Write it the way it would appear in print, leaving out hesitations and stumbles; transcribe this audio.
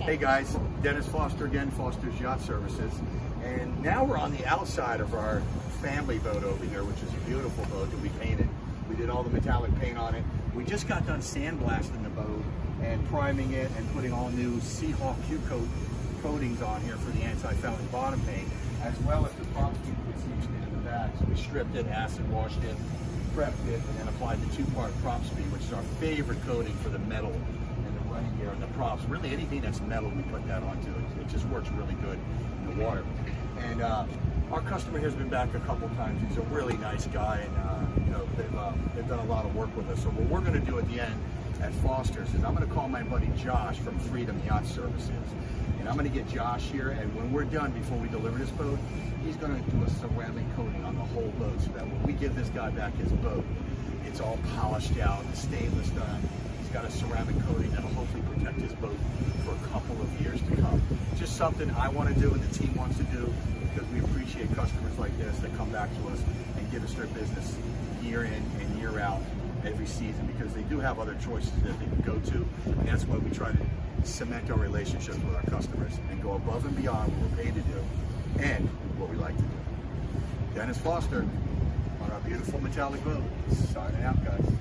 Hey guys, Dennis Foster again, Foster's Yacht Services. And now we're on the outside of our family boat over here, which is a beautiful boat that we painted. We did all the metallic paint on it. We just got done sandblasting the boat and priming it and putting all new Seahawk Q-coat coatings on here for the anti-fouling bottom paint, as well as the prop ski you can see we did in the back. So we stripped it, acid washed it, prepped it, and then applied the two-part prop speed, which is our favorite coating for the metal and the running gear and the props. Really anything that's metal, we put that onto it. It just works really good in the water. And our customer here has been back a couple times. He's a really nice guy, and you know, they've done a lot of work with us. So what we're going to do at the end at Foster's is I'm going to call my buddy Josh from Freedom Yacht Services, and I'm going to get Josh here, and when we're done, before we deliver this boat, he's going to do a ceramic coating on the whole boat, so that when we give this guy back his boat, it's all polished out, the stainless done. He's got a ceramic coating that'll hopefully protect his boat for a couple of years to come. Just something I want to do and the team wants to do, because we appreciate customers like this that come back to us and give us their business year in and year out every season, because they do have other choices that they can go to, and that's why we try to cement our relationships with our customers and go above and beyond what we're paid to do and what we like to do. Dennis Foster on our beautiful metallic boat. Signing out, guys.